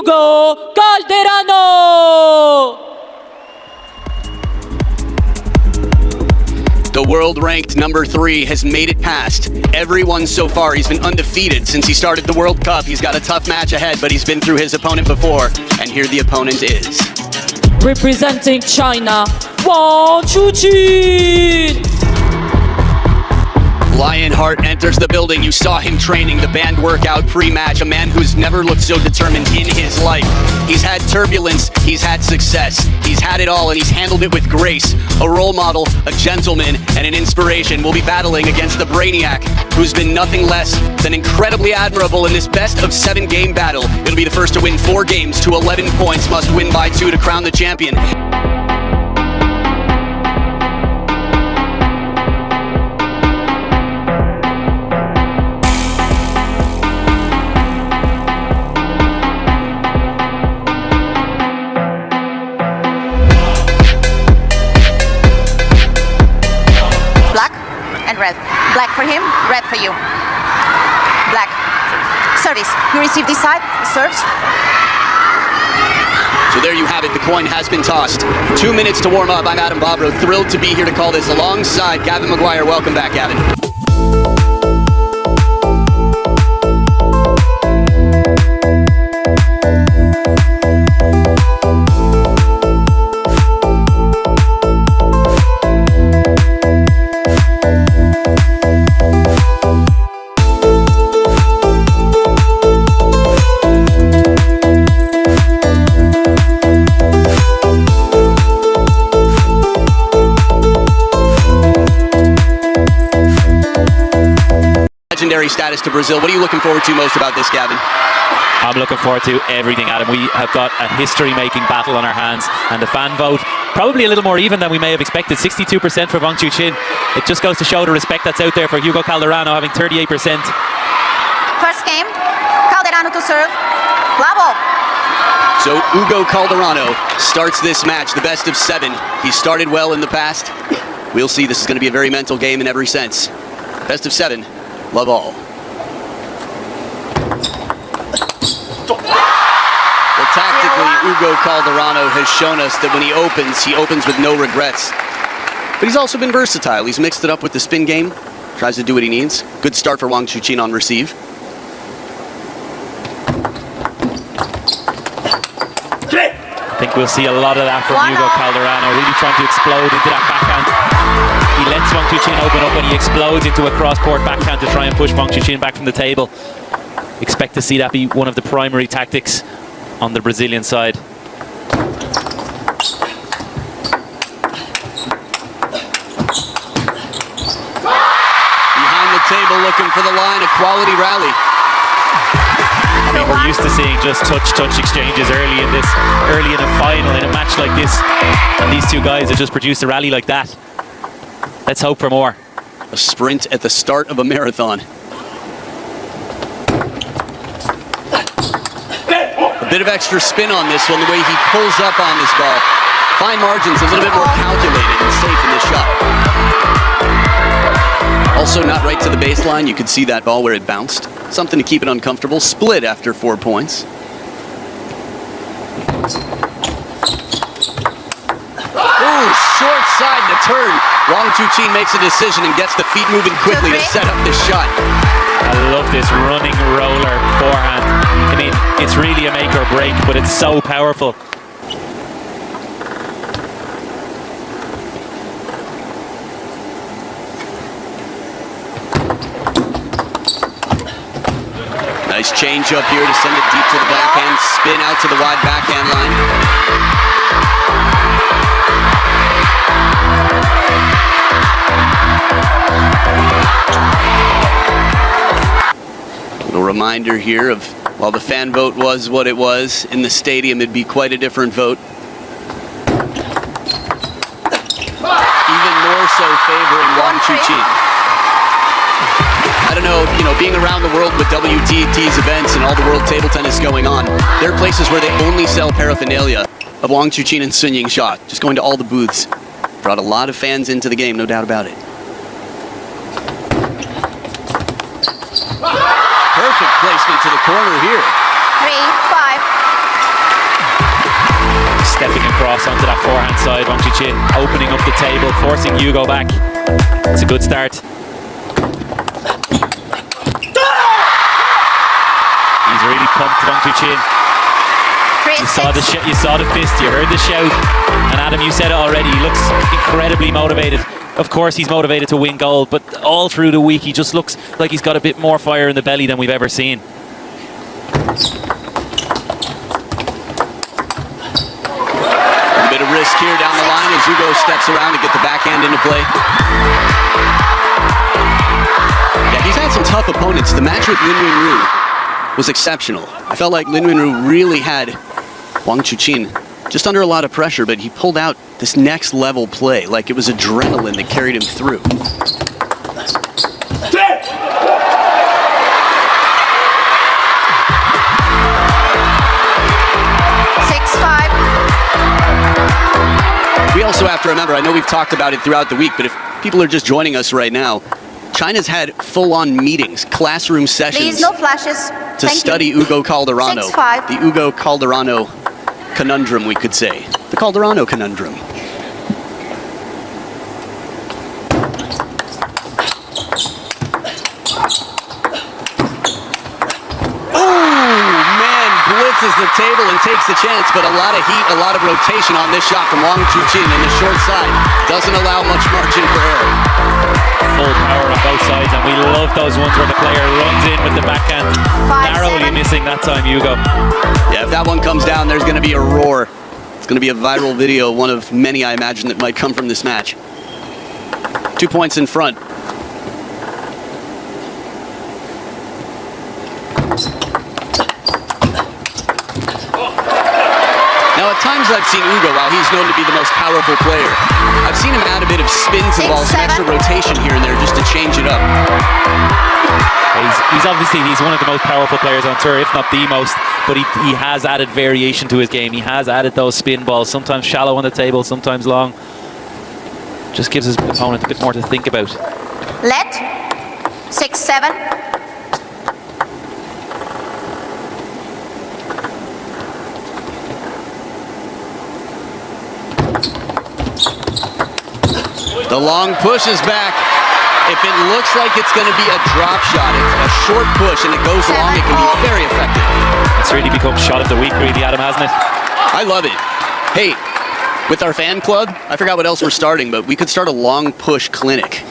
HUGO CALDERANO. The world-ranked number 3 has made it past everyone so far. He's been undefeated since he started the World Cup. He's got a tough match ahead, but he's been through his opponent before. And here the opponent is. Representing China, WANG CHUQIN. Lionheart enters the building. You saw him training the band workout pre-match. A man who's never looked so determined in his life. He's had turbulence, he's had success, he's had it all, and he's handled it with grace. A role model, a gentleman, and an inspiration. Will be battling against the Brainiac, who's been nothing less than incredibly admirable in this best-of-7 game battle. It'll be the first to win 4 games to 11 points, must win by 2 to crown the champion. Red. Black for him, red for you. Black. Service. You receive this side, serves. So there you have it, the coin has been tossed. 2 minutes to warm up. I'm Adam Bobrow, thrilled to be here to call this alongside Gavin McGuire. Welcome back, Gavin. Legendary status to Brazil. What are you looking forward to most about this, Gavin? I'm looking forward to everything, Adam. We have got a history-making battle on our hands, and the fan vote probably a little more even than we may have expected. 62% for WANG CHUQIN. It just goes to show the respect that's out there for HUGO CALDERANO having 38%. First game, CALDERANO to serve. Bravo! So HUGO CALDERANO starts this match, the best of 7. He started well in the past. We'll see. This is going to be a very mental game in every sense. Best of 7. Love all. Well, tactically, HUGO CALDERANO has shown us that when he opens with no regrets. But he's also been versatile. He's mixed it up with the spin game, tries to do what he needs. Good start for WANG CHUQIN on receive. I think we'll see a lot of that from HUGO CALDERANO, really trying to explode into that backhand. He lets WANG CHUQIN open up and he explodes into a cross-court backhand to try and push WANG CHUQIN back from the table. Expect to see that be one of the primary tactics on the Brazilian side. Behind the table looking for the line, a quality rally. I mean, we're used to seeing just touch exchanges early in a final, in a match like this. And these two guys have just produced a rally like that. Let's hope for more. A sprint at the start of a marathon. A bit of extra spin on this one, the way he pulls up on this ball. Fine margins, a little bit more calculated and safe in this shot. Also not right to the baseline. You could see that ball where it bounced. Something to keep it uncomfortable. Split after 4 points. Ooh, short side to turn. WANG CHUQIN makes a decision and gets the feet moving quickly to set up this shot. I love this running roller forehand. I mean, it's really a make or break, but it's so powerful. Nice change up here to send it deep to the backhand, spin out to the wide backhand line. A reminder here of, while the fan vote was what it was, in the stadium it'd be quite a different vote. Even more so favoring WANG CHUQIN. I don't know, being around the world with WTT's events and all the world table tennis going on, there are places where they only sell paraphernalia of WANG CHUQIN and YINGSHA. Just going to all the booths. Brought a lot of fans into the game, no doubt about it. Perfect placement to the corner here. 3-5. force onto that forehand side. Wang Chuqin opening up the table, forcing Hugo back. It's a good start. He's really pumped, Wang Chuqin. You saw the fist, you heard the shout. And Adam, you said it already, he looks incredibly motivated. Of course he's motivated to win gold, but all through the week he just looks like he's got a bit more fire in the belly than we've ever seen. A bit of risk here down the line as Hugo steps around to get the backhand into play. Yeah, he's had some tough opponents. The match with Lin Wenru was exceptional. I felt like Lin Wenru really had Wang Chuqin just under a lot of pressure, but he pulled out this next level play like it was adrenaline that carried him through. We also have to remember, I know we've talked about it throughout the week, but if people are just joining us right now, China's had full-on meetings, classroom sessions. Please, no flashes. To study Hugo Calderano. 6-5. The Hugo Calderano conundrum, we could say. The Calderano conundrum. Blitzes the table and takes the chance, but a lot of heat, a lot of rotation on this shot from Wang Chuqin, and the short side doesn't allow much margin for error. Full power on both sides, and we love those ones where the player runs in with the backhand. Narrowly missing that time, Hugo. Yeah, if that one comes down, there's going to be a roar. It's going to be a viral video, one of many, I imagine, that might come from this match. 2 points in front. Now, at times I've seen Hugo, while he's known to be the most powerful player, I've seen him add a bit of spin to the ball, some extra rotation here and there just to change it up. He's obviously, he's one of the most powerful players on tour, if not the most, but he has added variation to his game. He has added those spin balls, sometimes shallow on the table, sometimes long. Just gives his opponent a bit more to think about. Let 6-7. The long push is back. If it looks like it's going to be a drop shot, it's a short push and it goes long, it can be very effective. It's really become shot of the week, really, Adam, hasn't it? I love it. Hey, with our fan club, I forgot what else we're starting, but we could start a long push clinic.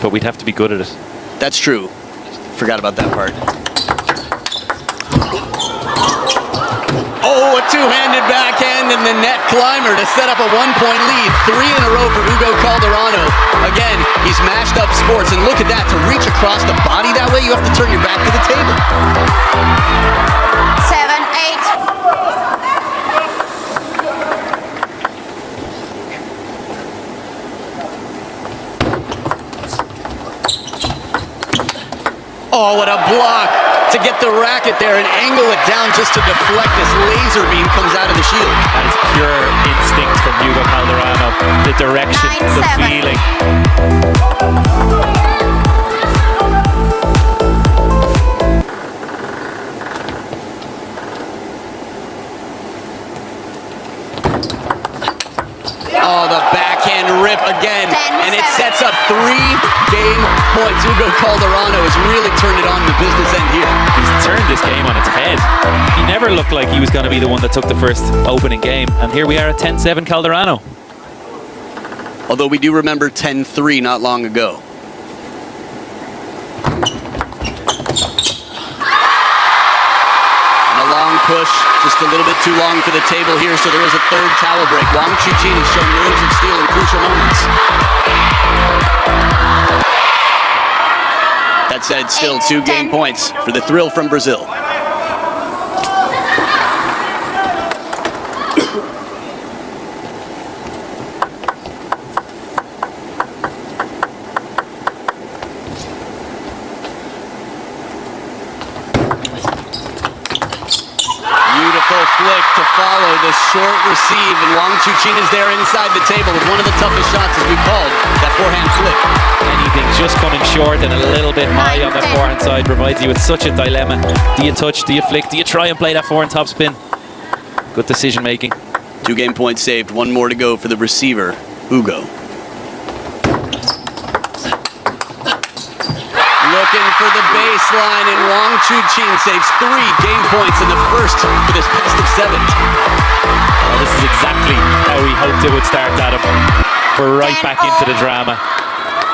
But we'd have to be good at it. That's true. Forgot about that part. Oh, a two-handed backhand and the net climber to set up a one-point lead. 3 in a row for Hugo Calderano. Again, he's mashed up sports, and look at that. To reach across the body that way, you have to turn your back to the table. 7-8. Oh, what a block to get the racket there and angle it down just to deflect this laser beam comes out of the shield. That is pure instinct from Hugo Calderano. The direction, the feeling. Oh, the backhand rip again. And it sets up 3 game points. Hugo Calderano has really turned it on in the business end here. He's turned this game on its head. He never looked like he was going to be the one that took the first opening game. And here we are at 10-7 Calderano. Although we do remember 10-3 not long ago. Push, just a little bit too long for the table here, so there is a third towel break. Wang Chuqin has shown nerves of steel in crucial moments. That said, still 2 game points for the thrill from Brazil. Flick to follow the short receive, and Wang Chuqin is there inside the table with one of the toughest shots, as we called, that forehand flick. Anything just coming short and a little bit high on the forehand side provides you with such a dilemma. Do you touch, do you flick, do you try and play that forehand top spin? Good decision making. 2 game points saved, 1 more to go for the receiver, HUGO. Looking for the baseline, and WANG CHUQIN saves 3 game points in the first for this best of 7. Well, this is exactly how we hoped it would start, Adam. We're right back into the drama.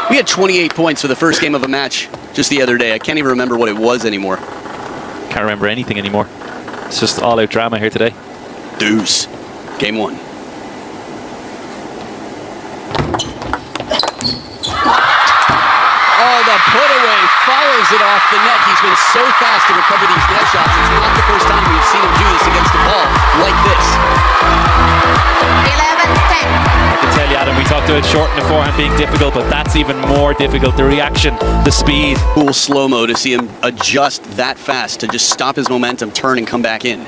We had 28 points for the first game of a match just the other day. I can't even remember what it was anymore. Can't remember anything anymore. It's just all-out drama here today. Deuce. Game 1. Oh, the put away follows it off the net. He's been so fast to recover these net shots. It's not the first time we've seen him do this against a ball like this. 11-10. I can tell you, Adam, we talked about shortening the forehand being difficult, but that's even more difficult. The reaction, the speed. Cool slow-mo to see him adjust that fast to just stop his momentum, turn, and come back in.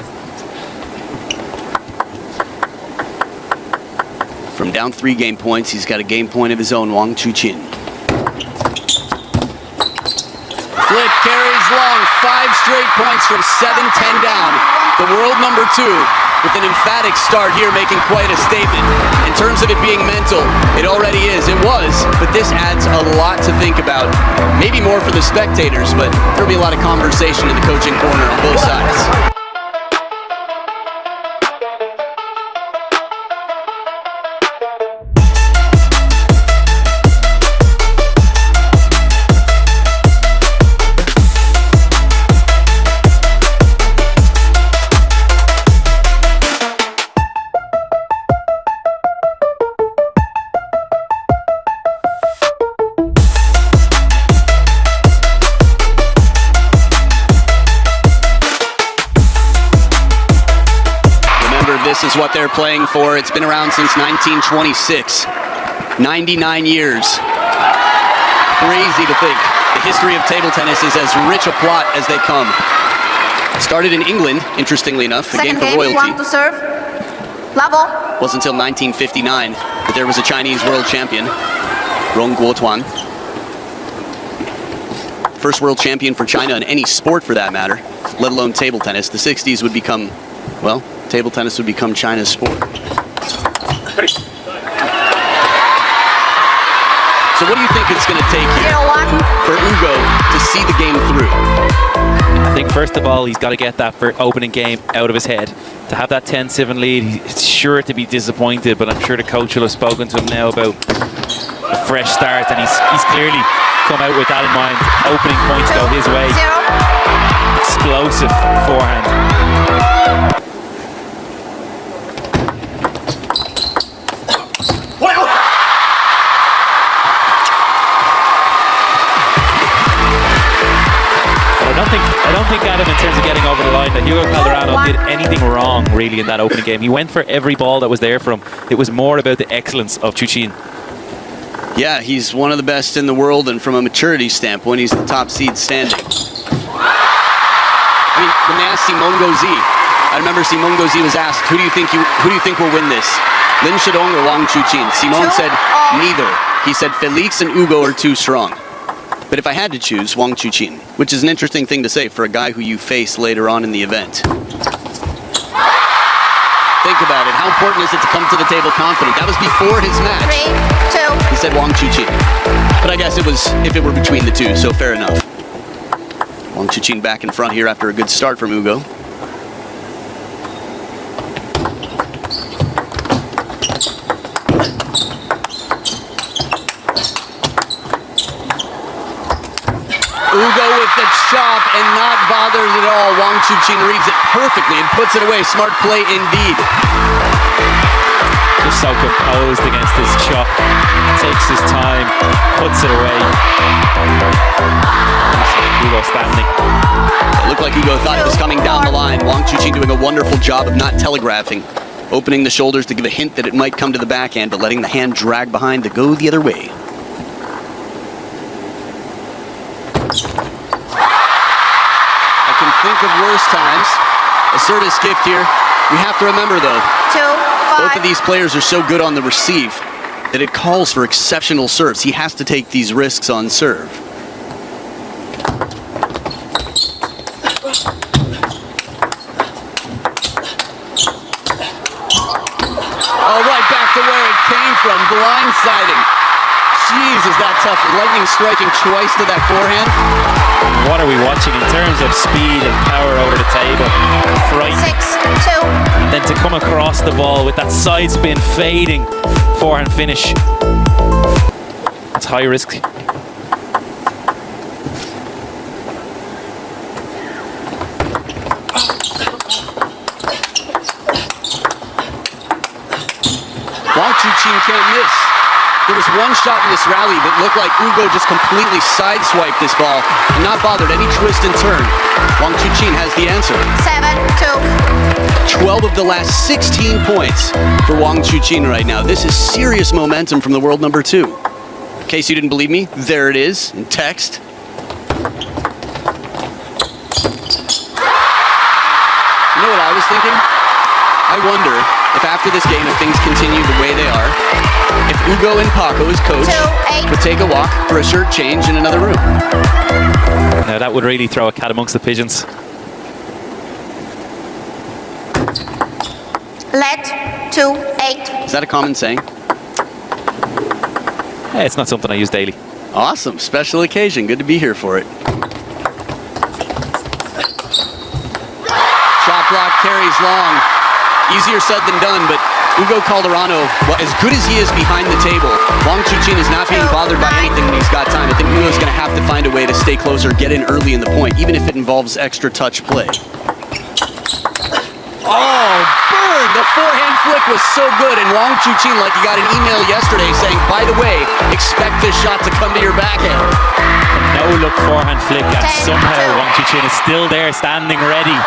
From down 3 game points, he's got a game point of his own, WANG CHUQIN. Flip carries long, 5 straight points from 7-10 down. The world number 2 with an emphatic start here, making quite a statement. In terms of it being mental, it already is. It was, but this adds a lot to think about. Maybe more for the spectators, but there'll be a lot of conversation in the coaching corner on both sides. This is what they're playing for. It's been around since 1926. 99 years. Crazy to think. The history of table tennis is as rich a plot as they come. Started in England, interestingly enough, a game for royalty. Want to serve. Level. Wasn't until 1959 that there was a Chinese world champion, Rong Guotuan. First world champion for China in any sport for that matter, let alone table tennis. The 60s would become, well, table tennis would become China's sport. So what do you think it's going to take here for HUGO to see the game through? I think first of all, he's got to get that opening game out of his head. To have that 10-7 lead, he's sure to be disappointed, but I'm sure the coach will have spoken to him now about a fresh start, and he's clearly come out with that in mind. Opening points go his way. Explosive forehand. I don't think Adam, in terms of getting over the line, that HUGO CALDERANO did anything wrong really in that opening game. He went for every ball that was there for him. It was more about the excellence of CHUQIN. Yeah, he's one of the best in the world, and from a maturity standpoint, he's the top seed standing. I mean, when they asked Simon Gauzy, I remember Simon Gauzy was asked, who do you think will win this? Lin Shidong or WANG CHUQIN? Simon said neither. He said Felix and HUGO are too strong. But if I had to choose, WANG CHUQIN, which is an interesting thing to say for a guy who you face later on in the event. Think about it. How important is it to come to the table confident? That was before his match. 3, 2. He said WANG CHUQIN. But I guess it was if it were between the two, so fair enough. WANG CHUQIN back in front here after a good start from HUGO. HUGO with the chop and not bothered at all. WANG CHUQIN reads it perfectly and puts it away. Smart play indeed. Just so composed against this chop. Takes his time, puts it away. HUGO standing. It looked like HUGO thought it was coming down the line. WANG CHUQIN doing a wonderful job of not telegraphing. Opening the shoulders to give a hint that it might come to the backhand, but letting the hand drag behind to go the other way. Think of worse times. A service gift here. We have to remember though, 2, 5. both of these players are so good on the receive that it calls for exceptional serves. He has to take these risks on serve. blindsiding. Jeez, is that tough. Lightning striking twice to that forehand. What are we watching in terms of speed and power over the table? Frightening. 6-2. And then to come across the ball with that side spin fading forehand finish. It's high risk. Wang CHUQIN can't miss. There was one shot in this rally that looked like HUGO just completely sideswiped this ball and not bothered any twist and turn. Wang CHUQIN has the answer. 7-2. 12 of the last 16 points for Wang CHUQIN right now. This is serious momentum from the world number 2. In case you didn't believe me, there it is in text. You know what I was thinking? I wonder if after this game, if things continue the way they are, if HUGO and Paco, his coach, would take a walk for a shirt change in another room. Now that would really throw a cat amongst the pigeons. Let 2-8. Is that a common saying? Hey, it's not something I use daily. Awesome. Special occasion. Good to be here for it. Shot block carries long. Easier said than done, but HUGO CALDERANO, well, as good as he is behind the table, Wang CHUQIN is not being bothered by anything when he's got time. I think HUGO's going to have to find a way to stay closer, get in early in the point, even if it involves extra touch play. Oh, bird! The forehand flick was so good, and Wang CHUQIN, like he got an email yesterday saying, by the way, expect this shot to come to your backhand. No-look forehand flick, and somehow Wang CHUQIN is still there, standing ready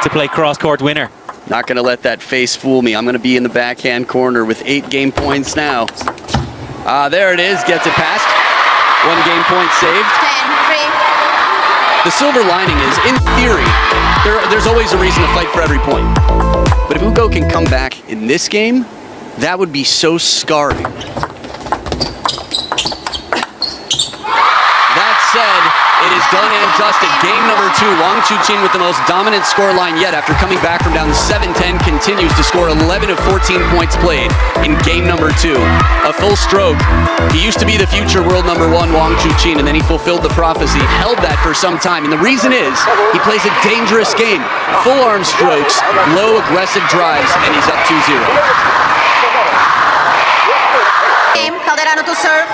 to play cross-court winner. Not going to let that face fool me. I'm going to be in the backhand corner with 8 game points now. There it is. Gets it past. 1 game point saved. 10-3. The silver lining is, in theory, there's always a reason to fight for every point. But if HUGO can come back in this game, that would be so scarring. That said, it is done and dusted. Game number 2, Wang CHUQIN with the most dominant scoreline yet after coming back from down 7-10, continues to score 11 of 14 points played in game number 2. A full stroke. He used to be the future world number 1, Wang CHUQIN, and then he fulfilled the prophecy, held that for some time. And the reason is, he plays a dangerous game. Full arm strokes, low aggressive drives, and he's up 2-0. Game, CALDERANO to serve.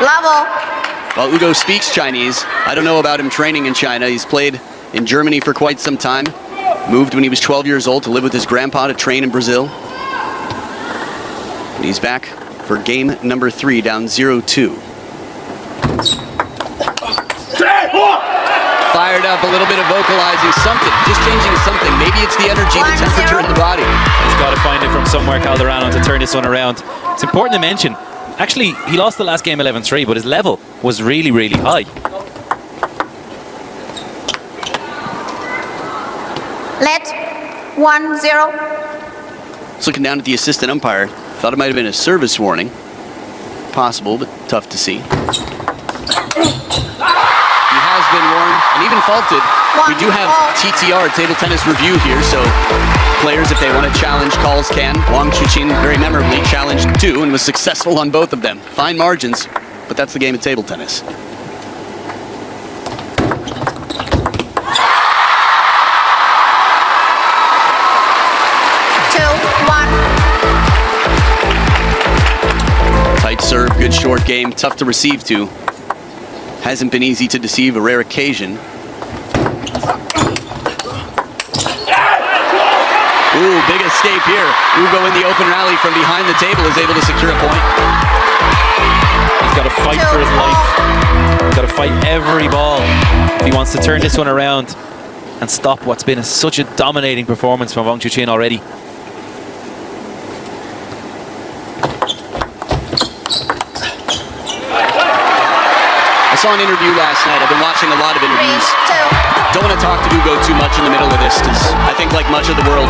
Bravo. Well, HUGO speaks Chinese. I don't know about him training in China. He's played in Germany for quite some time. Moved when he was 12 years old to live with his grandpa to train in Brazil. And he's back for game number 3, down 0-2. Fired up, a little bit of vocalizing something, just changing something. Maybe it's the energy, the temperature in the body. He's got to find it from somewhere, CALDERANO, to turn this one around. It's important to mention, actually, he lost the last game 11-3, but his level was really, really high. Let 1-0. Just looking down at the assistant umpire, thought it might have been a service warning. Possible, but tough to see. He has been warned and even faulted. We do have TTR, table tennis review here, so players, if they want to challenge calls, can. Wang CHUQIN very memorably challenged 2 and was successful on both of them. Fine margins, but that's the game of table tennis. Tight serve, good short game, tough to receive to. Hasn't been easy to deceive, a rare occasion. Ooh, big escape here. HUGO in the open rally from behind the table is able to secure a point. He's got to fight for his life. He's got to fight every ball if he wants to turn this one around and stop what's been such a dominating performance from Wang CHUQIN already. I saw an interview last night. I've been watching a lot of interviews. Don't want to talk to HUGO too much in the middle of this, because I think like much of the world,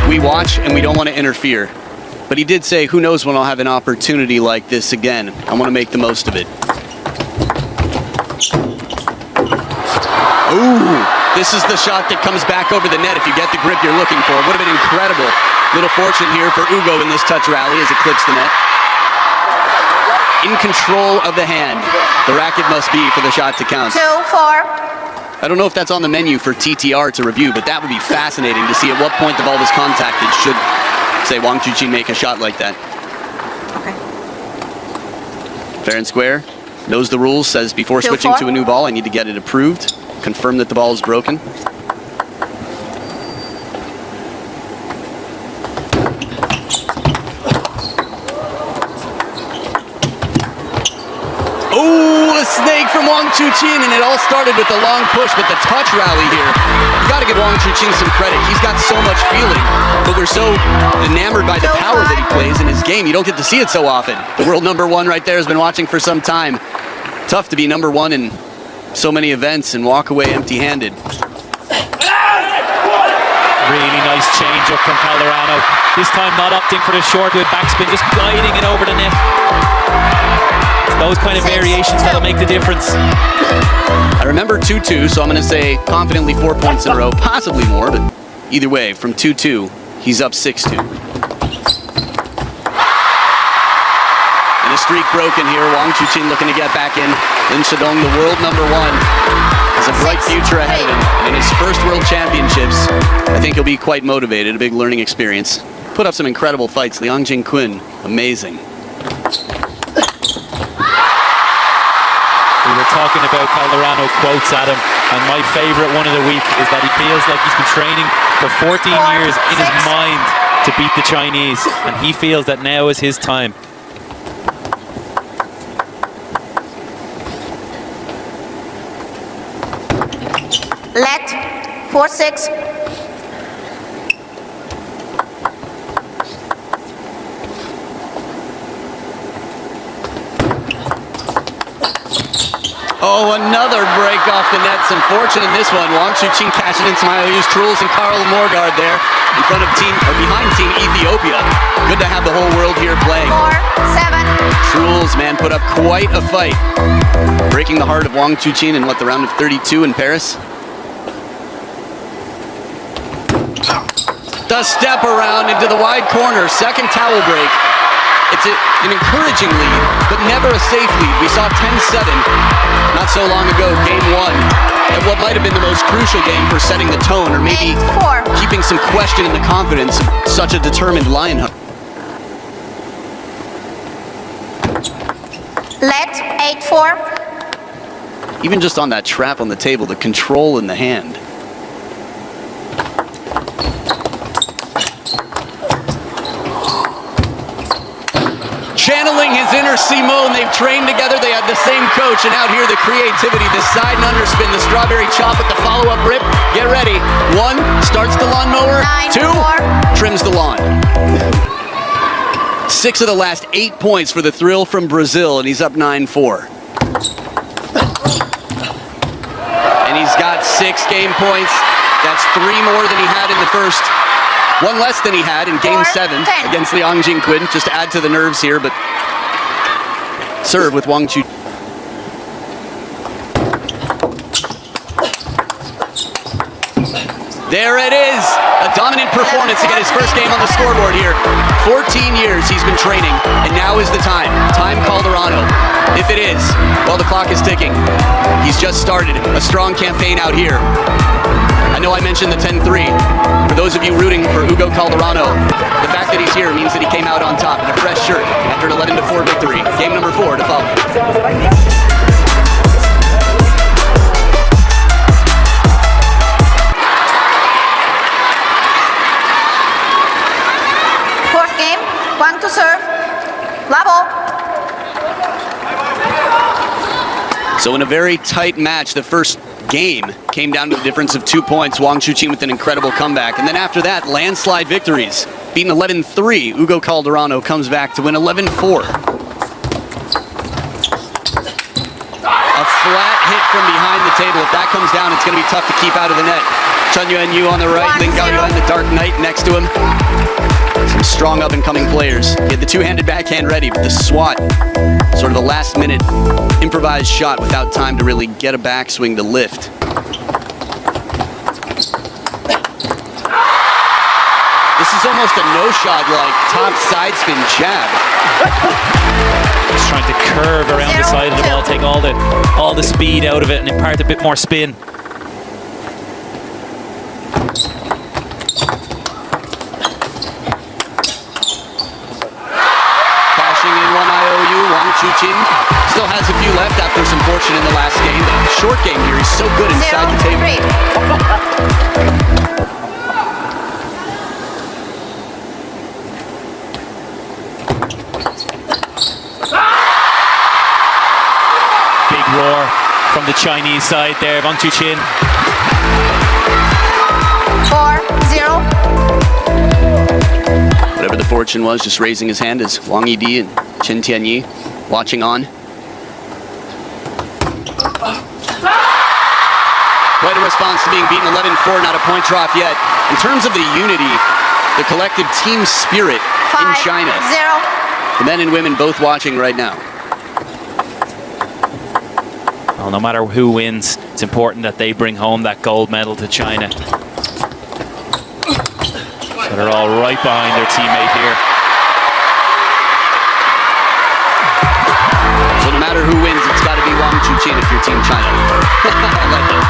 we watch and we don't want to interfere. But he did say, who knows when I'll have an opportunity like this again. I want to make the most of it. Ooh, This is the shot that comes back over the net if you get the grip you're looking for. It would have been incredible. Little fortune here for HUGO in this touch rally as it clips the net. In control of the hand. The racket must be for the shot to count. 2-4. I don't know if that's on the menu for TTR to review, but that would be fascinating to see at what point the ball was contacted should, say, Wang CHUQIN make a shot like that. Okay. Fair and square. Knows the rules, says before switching to a new ball, I need to get it approved. Confirm that the ball is broken. Oh, a snake from Wang CHUQIN, and it all started with the long push, but the touch rally here. You got to give Wang CHUQIN some credit. He's got so much feeling, but we're so enamored by the power that he plays in his game. You don't get to see it so often. The world number one right there has been watching for some time. Tough to be number one in so many events and walk away empty-handed. Really nice change up from Calderano. This time not opting for the short with backspin, just guiding it over the net. It's those kind of variations that'll make the difference. I remember 2-2, so I'm going to say confidently 4 points in a row, possibly more, but either way, from 2-2, he's up 6-2. The streak broken here. Wang CHUQIN looking to get back in. Lin Shadong, the world number one, has a bright future ahead of him. And in his first world championships, I think he'll be quite motivated. A big learning experience. Put up some incredible fights. Liang Jingquin, amazing. We were talking about Calderano quotes at him, and my favorite one of the week is that he feels like he's been training for 14 years in his mind to beat the Chinese, and he feels that now is his time. Let 4-6. Oh, another break off the nets. Unfortunate in this one. Wang CHUQIN cashing in some IOUs. Truls and Karl Morgard there in front of behind Team Ethiopia. Good to have the whole world here playing. 4-7. Truls, man, put up quite a fight. Breaking the heart of Wang CHUQIN in, what, the round of 32 in Paris? The step around into the wide corner. Second towel break. It's an encouraging lead, but never a safe lead. We saw 10-7 not so long ago, game one, and what might have been the most crucial game for setting the tone, or maybe 8-4. keeping some question in the confidence of such a determined lion hunter. Let 8-4. Even just on that trap on the table, the control in the hand. Channeling his inner Simone. They've trained together. They had the same coach. And out here, the creativity, the side and underspin, the strawberry chop at the follow-up rip. Get ready. 1, starts the lawnmower. 2, trims the lawn. 6 of the last 8 points for the thrill from Brazil, and he's up 9-4. And he's got 6 game points. That's 3 more than he had in the first. 1 less than he had in game 7 against Liang Jingquin, just to add to the nerves here, but serve with Wang CHUQIN. There it is, a dominant performance to get his first game on the scoreboard here. 14 years he's been training, and now is the time. Time Calderano. If it is, well, the clock is ticking. He's just started a strong campaign out here. I know I mentioned the 10-3. For those of you rooting for HUGO Calderano, the fact that he's here means that he came out on top in a fresh shirt after an 11-4 victory. Game number 4 to follow. Fourth game, 1 to serve. Level. So in a very tight match, the first game came down to a difference of 2 points. Wang CHUQIN with an incredible comeback. And then after that, landslide victories. Beaten 11-3, HUGO Calderano comes back to win 11-4. A flat hit from behind the table. If that comes down, it's going to be tough to keep out of the net. Chun Yuan Yu on the right, Lin Gaoyuan, the Dark Knight next to him. Some strong up-and-coming players. He had the two-handed backhand ready, but the swat, sort of a last-minute improvised shot without time to really get a backswing to lift. This is almost a no-shot, like top side spin jab. Just trying to curve around the side of the ball, take all the speed out of it and impart a bit more spin. Cashing in one IOU, Wang CHUQIN still has a few left after some fortune in the last game. But short game here, he's so good inside the table. Big roar from the Chinese side there, Wang CHUQIN. 4-0. Whatever the fortune was, just raising his hand as Wang Yidi and Chen Tianyi watching on. Quite a response to being beaten 11-4, not a point drop yet. In terms of the unity, the collective team spirit in China. 5-0. The men and women both watching right now. Well, no matter who wins, it's important that they bring home that gold medal to China. So they're all right behind their teammate here. So no matter who wins, it's got to be Wang CHUQIN if you're Team China. I like that.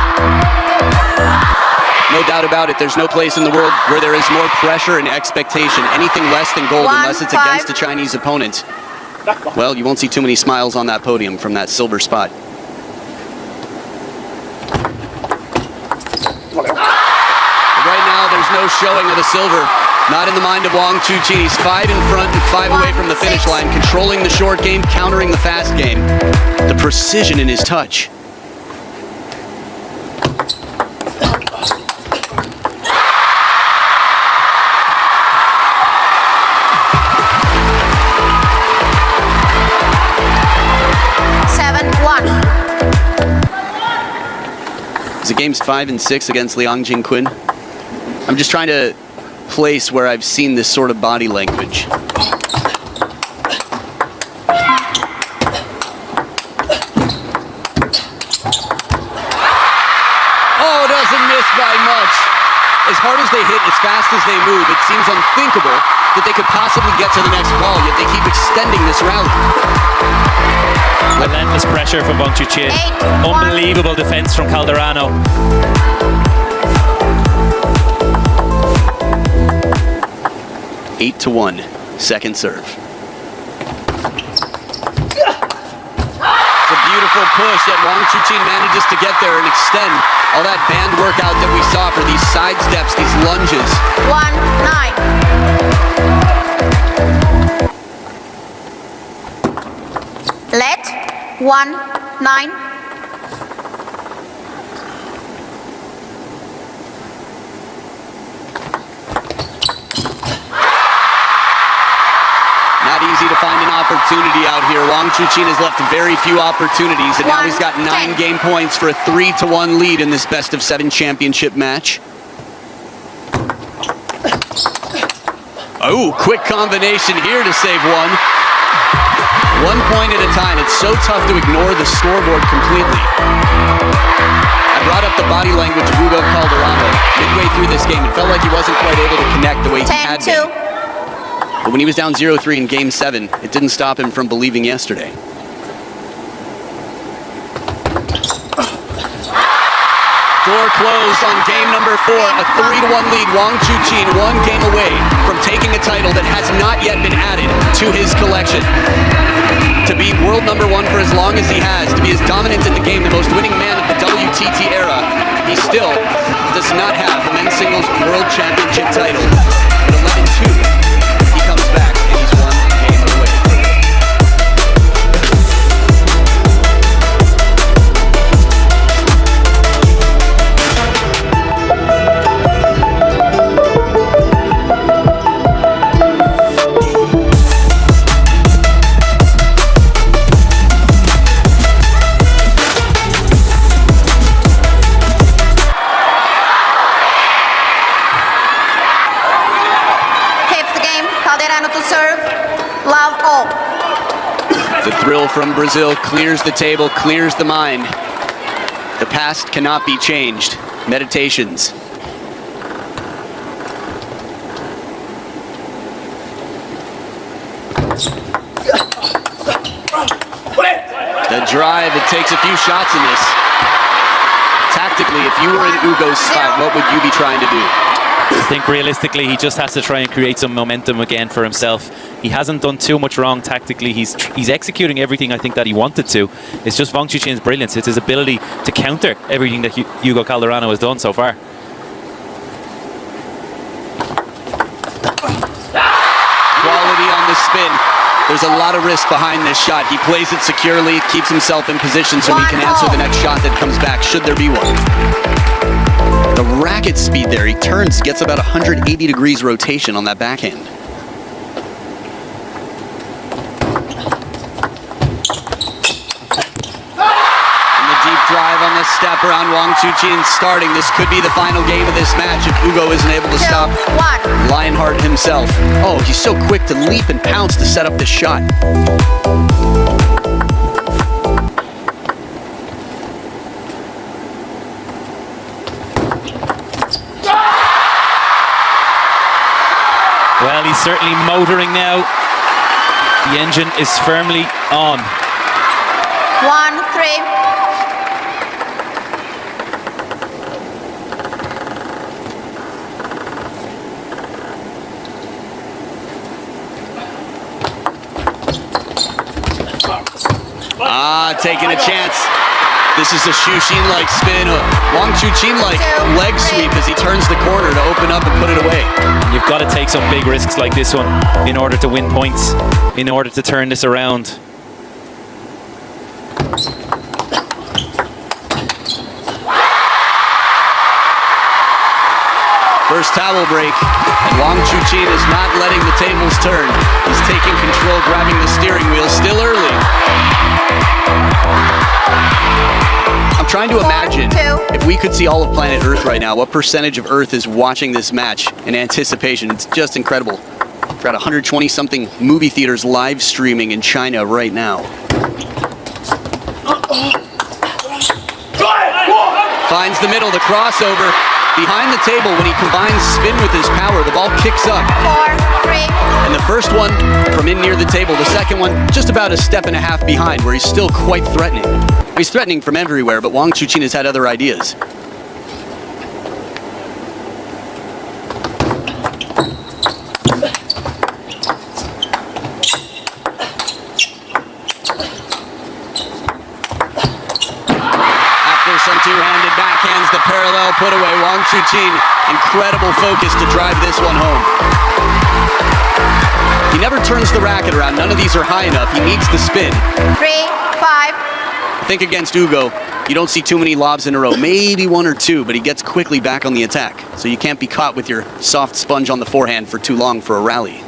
No doubt about it, there's no place in the world where there is more pressure and expectation. Anything less than gold, unless it's against a Chinese opponent, well, you won't see too many smiles on that podium from that silver spot. Right now, there's no showing of the silver. Not in the mind of Wang CHUQIN. He's 5 in front and 5 away from the finish line, controlling the short game, countering the fast game. The precision in his touch. The game's 5 and 6 against Liang Jingquin. I'm just trying to place where I've seen this sort of body language. Oh, doesn't miss by much. As hard as they hit, as fast as they move, it seems unthinkable that they could possibly get to the next ball, yet they keep extending this rally. Relentless pressure from Wang CHUQIN. Unbelievable defense from Calderano. Eight to 1, second serve. It's a beautiful push that Wang CHUQIN manages to get there and extend all that band workout that we saw for these side steps, these lunges. 1-9. Let 1-9. Not easy to find an opportunity out here. Wang CHUQIN has left very few opportunities, and now he's got 9 game points for a 3-1 lead in this best of 7 championship match. Oh, quick combination here to save one. 1 point at a time. It's so tough to ignore the scoreboard completely. I brought up the body language of HUGO Calderano midway through this game. It felt like he wasn't quite able to connect the way he had been. But when he was down 0-3 in Game 7, it didn't stop him from believing yesterday. Door closed on game number 4, a 3-1 lead. Wang CHUQIN 1 game away from taking a title that has not yet been added to his collection. To be world number 1 for as long as he has, to be as dominant in the game, the most winning man of the WTT era, he still does not have the men's singles world championship title. At 11-2, he comes back and he's 1 game away. Calderano to serve. Love all. The thrill from Brazil clears the table, clears the mind. The past cannot be changed. Meditations. drive. It takes a few shots in this. Tactically, if you were in Hugo's spot, what would you be trying to do? I think realistically, he just has to try and create some momentum again for himself. He hasn't done too much wrong tactically. He's executing everything I think that he wanted to. It's just Wang Chuqin's brilliance. It's his ability to counter everything that Hugo Calderano has done so far. Quality on the spin. There's a lot of risk behind this shot. He plays it securely, keeps himself in position so he can answer the next shot that comes back, should there be one. The racket speed there, he turns, gets about 180 degrees rotation on that backhand. And the deep drive on the step around Wang Chuqin starting. This could be the final game of this match if Hugo isn't able to stop Lionheart himself. Oh, he's so quick to leap and pounce to set up this shot. Well, he's certainly motoring now. The engine is firmly on. 1-3. Taking a chance. This is a Chuqin-like spin, a Wang Chuqin-like leg sweep as he turns the corner to open up and put it away. You've got to take some big risks like this one in order to win points, in order to turn this around. First towel break, and Wang Chuqin is not letting the tables turn. He's taking control, grabbing the steering wheel, still early. I'm trying to imagine if we could see all of planet Earth right now, what percentage of Earth is watching this match in anticipation. It's just incredible. We're at 120-something movie theaters live streaming in China right now. Finds the middle, the crossover. Behind the table, when he combines spin with his power, the ball kicks up. 4-3. And the first one from in near the table, the second one just about a step and a half behind, where he's still quite threatening. He's threatening from everywhere, but Wang Chuqin has had other ideas. Some two-handed backhands, the parallel put away. Wang Chuqin, incredible focus to drive this one home. He never turns the racket around. None of these are high enough. He needs the spin. 3-5. I think against Hugo, you don't see too many lobs in a row. Maybe one or two, but he gets quickly back on the attack. So you can't be caught with your soft sponge on the forehand for too long for a rally.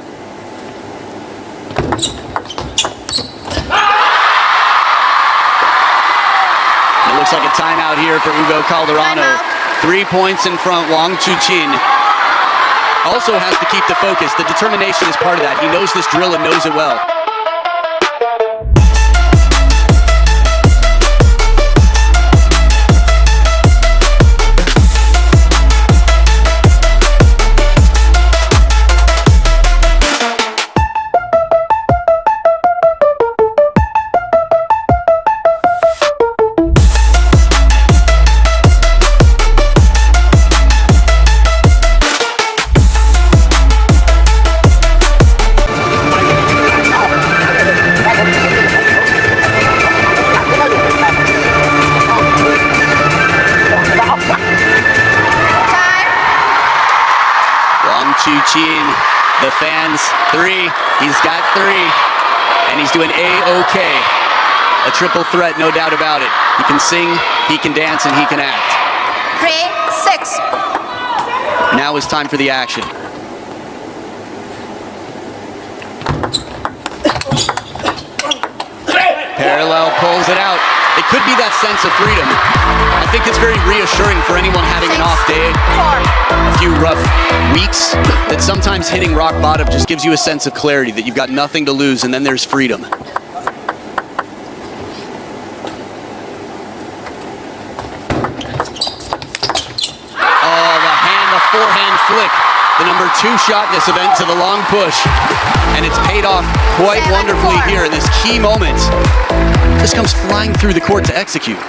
Looks like a timeout here for Hugo Calderano. 3 points in front, Wang Chuqin also has to keep the focus. The determination is part of that. He knows this drill and knows it well. Chuqin, the fans, 3. He's got 3. And he's doing A-OK. A triple threat, no doubt about it. He can sing, he can dance, and he can act. 3-6. Now is time for the action. Parallel pulls it out. It could be that sense of freedom. I think it's very reassuring for anyone having an off day, a few rough weeks, that sometimes hitting rock bottom just gives you a sense of clarity, that you've got nothing to lose, and then there's freedom. Oh, the forehand flick the number 2 shot in this event to the long push. And it's paid off quite wonderfully here in this key moment. Just comes flying through the court to execute.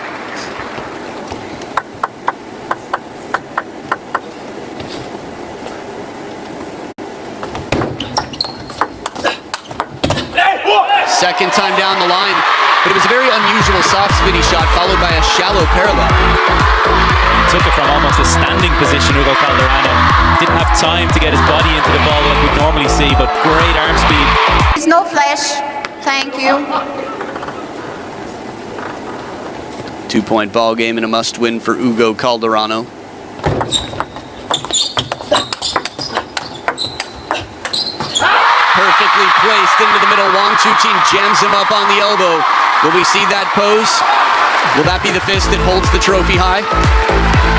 Second time down the line, but it was a very unusual soft spinny shot followed by a shallow parallel. He took it from almost a standing position, HUGO Calderano. Didn't have time to get his body into the ball like we'd normally see, but great arm speed. There's no flash. Thank you. 2-point ball game and a must-win for HUGO Calderano. Perfectly placed into the middle. Wang CHUQIN jams him up on the elbow. Will we see that pose? Will that be the fist that holds the trophy high?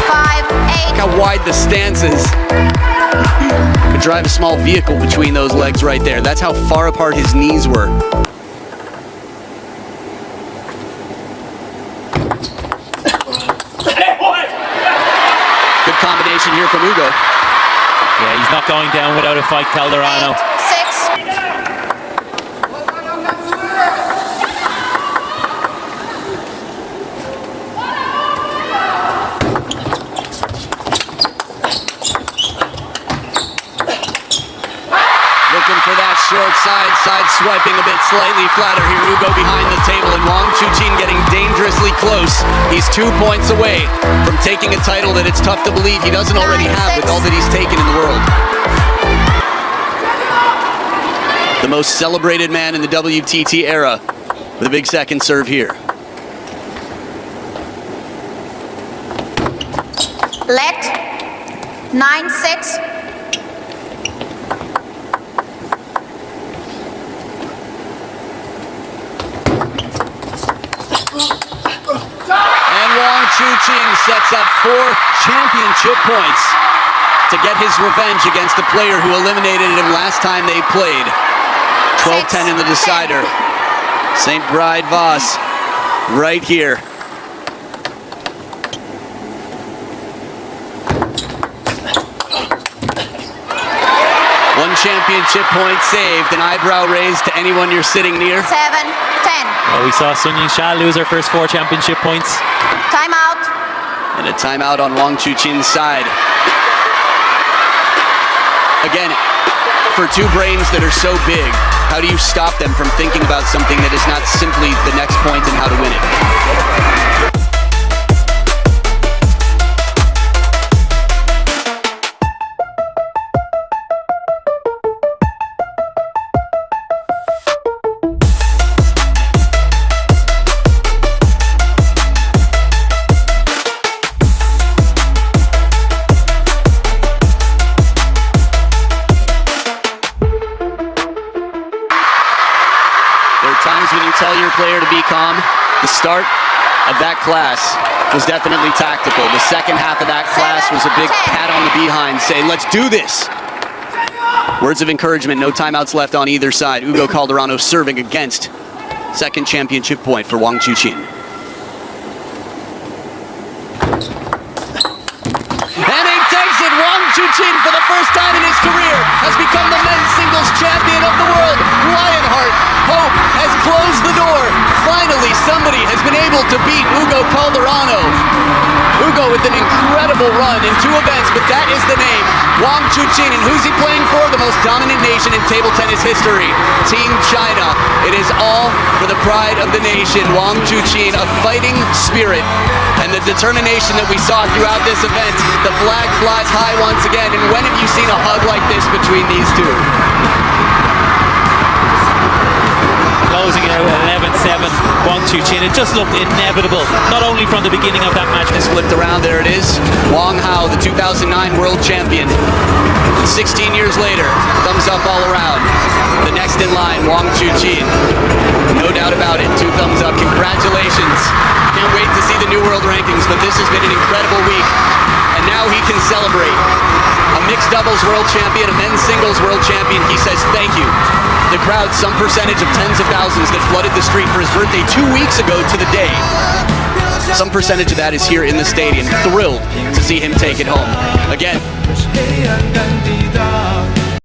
5, 8. Look how wide the stance is. Could drive a small vehicle between those legs right there. That's how far apart his knees were. Good combination here from HUGO. Yeah, he's not going down without a fight, Calderano. 8, 6. Looking for that short side swiping a bit slightly flatter here. HUGO behind the table and Wang CHUQIN getting dangerously close. He's 2 points away from taking a title that it's tough to believe he doesn't already have with all that he's taken in the world. The most celebrated man in the WTT era with a big second serve here. Let. 9, 6. CHUQIN sets up 4 championship points to get his revenge against the player who eliminated him last time they played. 12-10 in the decider. St. Bride Voss right here. One championship point saved, an eyebrow raised to anyone you're sitting near. 7, 10. Well, we saw YINGSHA lose her first 4 championship points. Timeout. And a timeout on Wang CHUQIN's side. Again, for 2 brains that are so big, how do you stop them from thinking about something that is not simply the next point and how to win it? Times when you tell your player to be calm. The start of that class was definitely tactical. The second half of that class was a big pat on the behind saying, let's do this. Words of encouragement, no timeouts left on either side. HUGO Calderano serving against second championship point for Wang CHUQIN. And he takes it. Wang CHUQIN, for the first time in his career, has become the men's singles champion of the world. Lionheart hope has closed the door. Finally, somebody has been able to beat HUGO Calderano. HUGO with an incredible run in 2 events, but that is the name, Wang CHUQIN. And who's he playing for? The most dominant nation in table tennis history, Team China. It is all for the pride of the nation. Wang CHUQIN, a fighting spirit, and the determination that we saw throughout this event. The flag flies high once again, and when have you seen a hug like this between these 2? Closing it out at 11-7, Wang CHUQIN. It just looked inevitable, not only from the beginning of that match. Just flipped around, there it is. Wang Hao, the 2009 world champion. 16 years later, thumbs up all around. The next in line, Wang CHUQIN. No doubt about it, 2 thumbs up. Congratulations. Can't wait to see the new world rankings, but this has been an incredible week. And now he can celebrate. A mixed doubles world champion, a men's singles world champion. He says thank you. The crowd, some percentage of tens of thousands that flooded the street for his birthday 2 weeks ago to the day. Some percentage of that is here in the stadium, thrilled to see him take it home. Again,